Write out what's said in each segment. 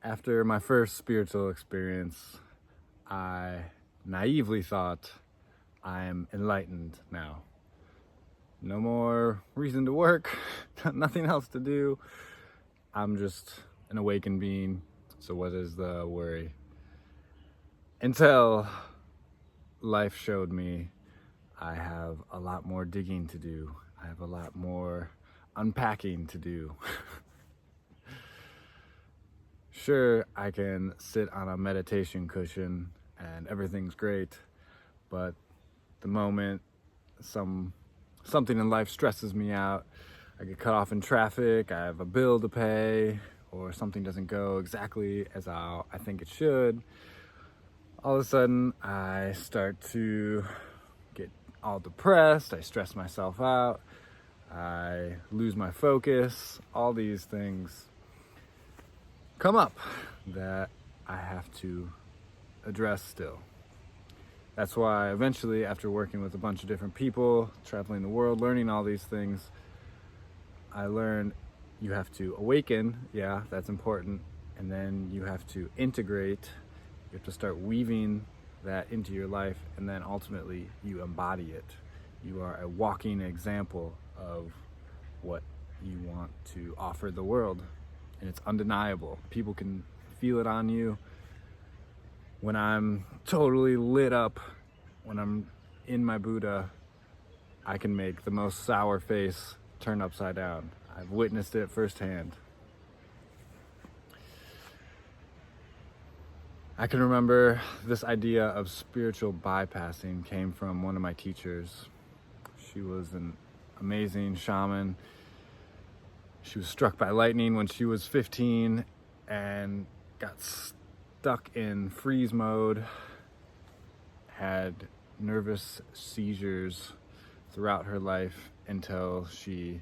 After my first spiritual experience, I naively thought I am enlightened now. No more reason to work, nothing else to do. I'm just an awakened being, so what is the worry? Until life showed me I have a lot more digging to do. I have a lot more unpacking to do. Sure, I can sit on a meditation cushion and everything's great, but the moment something in life stresses me out, I get cut off in traffic, I have a bill to pay, or something doesn't go exactly as I think it should, all of a sudden I start to get all depressed, I stress myself out, I lose my focus, all these things come up that I have to address still. That's why eventually, after working with a bunch of different people, traveling the world, learning all these things, I learned you have to awaken, yeah, that's important, and then you have to integrate, you have to start weaving that into your life, and then ultimately you embody it. You are a walking example of what you want to offer the world. And it's undeniable. People can feel it on you. When I'm totally lit up, when I'm in my Buddha, I can make the most sour face turn upside down. I've witnessed it firsthand. I can remember this idea of spiritual bypassing came from one of my teachers. She was an amazing shaman. She was struck by lightning when she was 15 and got stuck in freeze mode, had nervous seizures throughout her life until she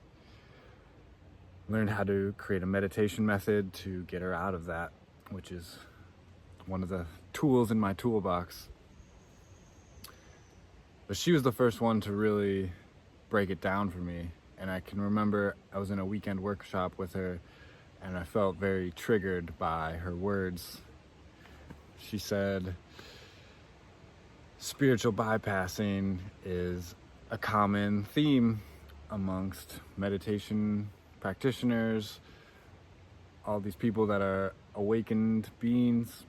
learned how to create a meditation method to get her out of that, which is one of the tools in my toolbox. But she was the first one to really break it down for me. And I can remember I was in a weekend workshop with her and I felt very triggered by her words. She said, spiritual bypassing is a common theme amongst meditation practitioners, all these people that are awakened beings,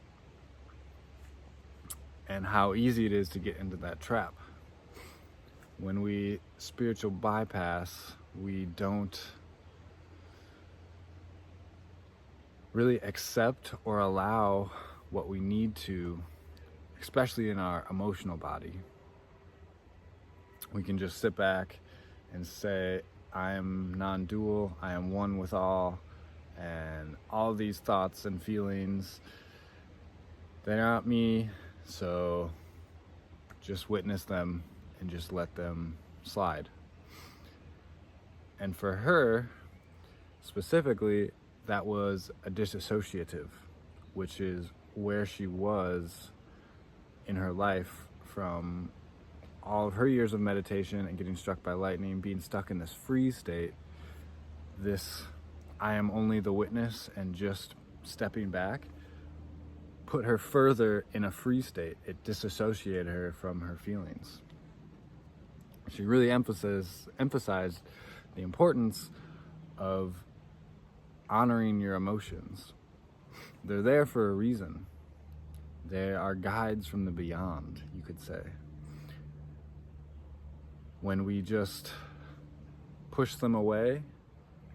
and how easy it is to get into that trap. When we spiritual bypass, we don't really accept or allow what we need to, especially in our emotional body. We can just sit back and say, I am non-dual, I am one with all, and all these thoughts and feelings, they're not me, so just witness them and just let them slide. And for her, specifically, that was a disassociative, which is where she was in her life from all of her years of meditation and getting struck by lightning, being stuck in this freeze state, this I am only the witness and just stepping back, put her further in a freeze state. It disassociated her from her feelings. She really emphasized the importance of honoring your emotions. They're there for a reason. They are guides from the beyond, you could say. When we just push them away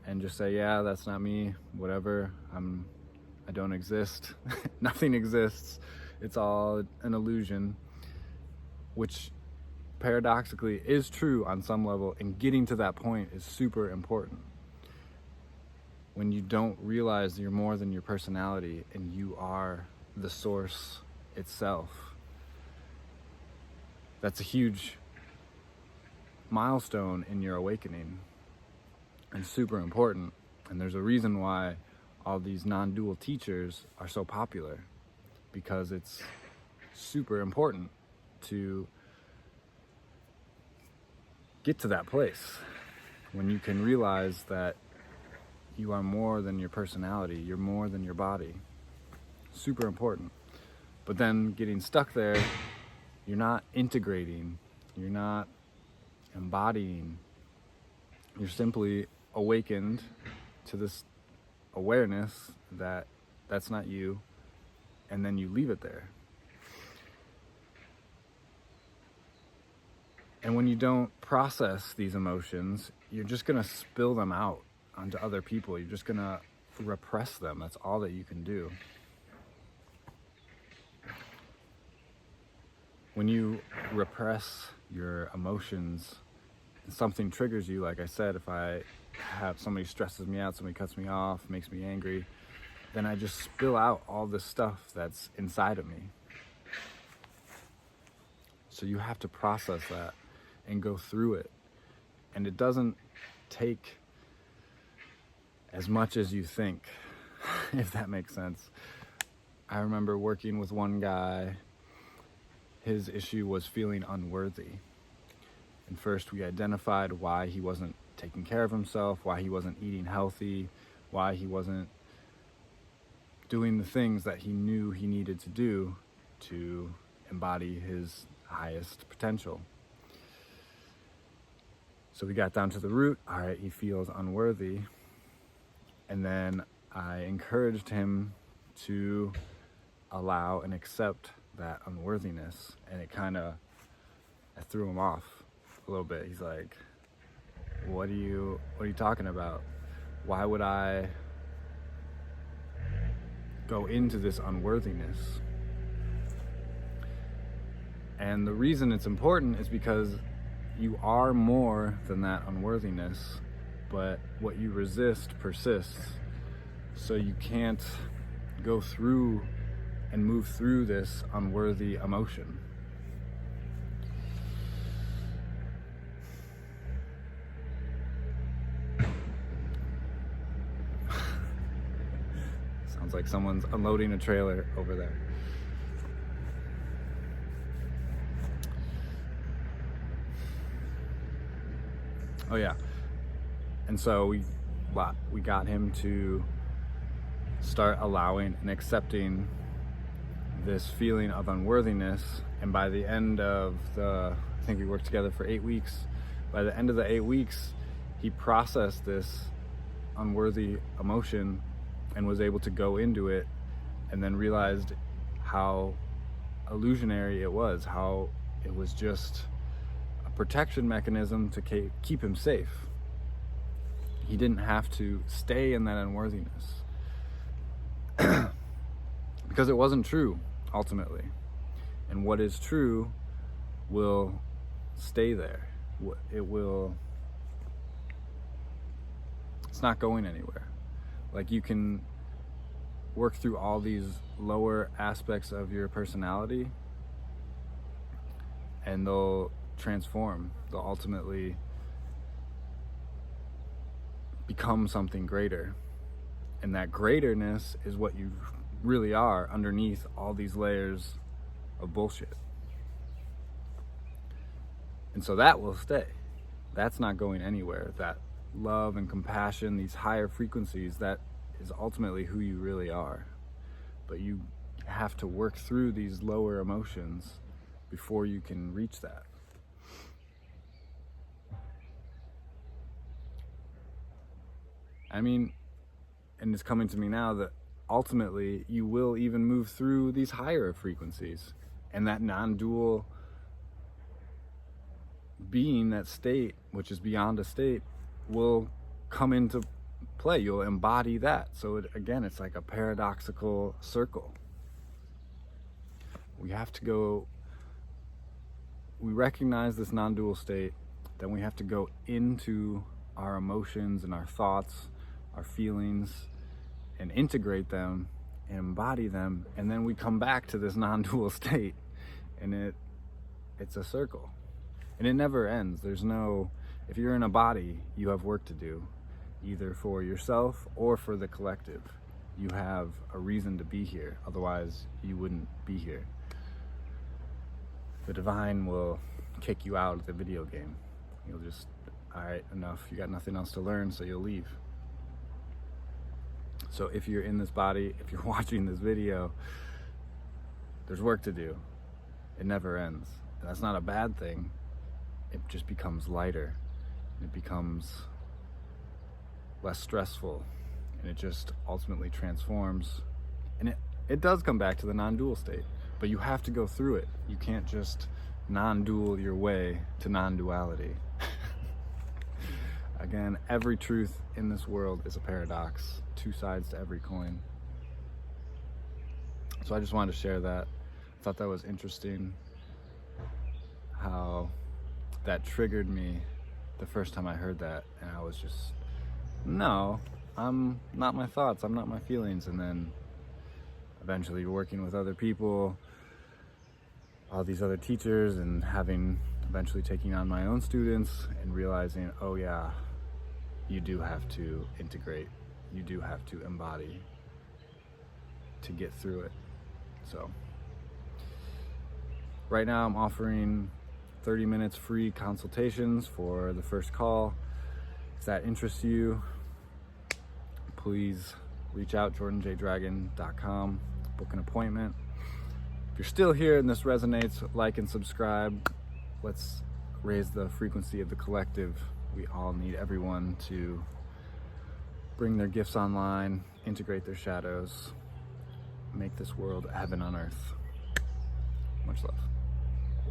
and just say, yeah, that's not me, whatever, I don't exist, nothing exists, it's all an illusion, which paradoxically is true on some level, and getting to that point is super important. When you don't realize you're more than your personality and you are the source itself, that's a huge milestone in your awakening and super important. And there's a reason why all these non-dual teachers are so popular, because it's super important to get to that place when you can realize that you are more than your personality, you're more than your body. super important. But then getting stuck there, you're not integrating, you're not embodying, you're simply awakened to this awareness that that's not you, and then you leave it there. And when you don't process these emotions, you're just gonna spill them out onto other people. You're just gonna repress them. That's all that you can do. When you repress your emotions, something triggers you. Like I said, if I have somebody stresses me out, somebody cuts me off, makes me angry, then I just spill out all this stuff that's inside of me. So you have to process that and go through it. And it doesn't take as much as you think, if that makes sense. I remember working with one guy. His issue was feeling unworthy. And first we identified why he wasn't taking care of himself, why he wasn't eating healthy, why he wasn't doing the things that he knew he needed to do to embody his highest potential. So we got down to the root. All right, he feels unworthy. And then I encouraged him to allow and accept that unworthiness, and I threw him off a little bit. He's like, what are you talking about? Why would I go into this unworthiness? And the reason it's important is because you are more than that unworthiness, but what you resist persists. So you can't go through and move through this unworthy emotion. Sounds like someone's unloading a trailer over there. Oh yeah. And so we got him to start allowing and accepting this feeling of unworthiness. And by the end of I think we worked together for 8 weeks. By the end of the 8 weeks, he processed this unworthy emotion and was able to go into it, and then realized how illusionary it was, how it was just a protection mechanism to keep him safe. He didn't have to stay in that unworthiness because it wasn't true ultimately. And what is true will stay there. It's not going anywhere. Like, you can work through all these lower aspects of your personality and they'll transform. They'll ultimately become something greater. And that greaterness is what you really are underneath all these layers of bullshit. And so that will stay. That's not going anywhere. That love and compassion, these higher frequencies, that is ultimately who you really are. But you have to work through these lower emotions before you can reach that. I mean, and it's coming to me now that ultimately you will even move through these higher frequencies, and that non-dual being, that state, which is beyond a state, will come into play. You'll embody that. So it's like a paradoxical circle. We recognize this non-dual state, then we have to go into our emotions and our thoughts, our feelings, and integrate them and embody them, and then we come back to this non-dual state, and it's a circle. And it never ends. If you're in a body, you have work to do, either for yourself or for the collective. You have a reason to be here, otherwise you wouldn't be here. The divine will kick you out of the video game. You'll just, all right, enough. You got nothing else to learn, so you'll leave. So if you're in this body, if you're watching this video, there's work to do. It never ends. And that's not a bad thing. It just becomes lighter. It becomes less stressful. And it just ultimately transforms. And it does come back to the non-dual state. But you have to go through it. You can't just non-dual your way to non-duality. Again, every truth in this world is a paradox. Two sides to every coin. So I just wanted to share that. I thought that was interesting how that triggered me the first time I heard that. And I was just, no, I'm not my thoughts, I'm not my feelings. And then eventually working with other people, all these other teachers, and eventually taking on my own students and realizing, oh yeah, you do have to integrate, you do have to embody to get through it. So right now I'm offering 30 minutes free consultations for the first call. If that interests you, please reach out, jordanjdragon.com, book an appointment. If you're still here and this resonates, like and subscribe. Let's raise the frequency of the collective. We all need everyone to bring their gifts online, integrate their shadows, make this world a heaven on earth. Much love.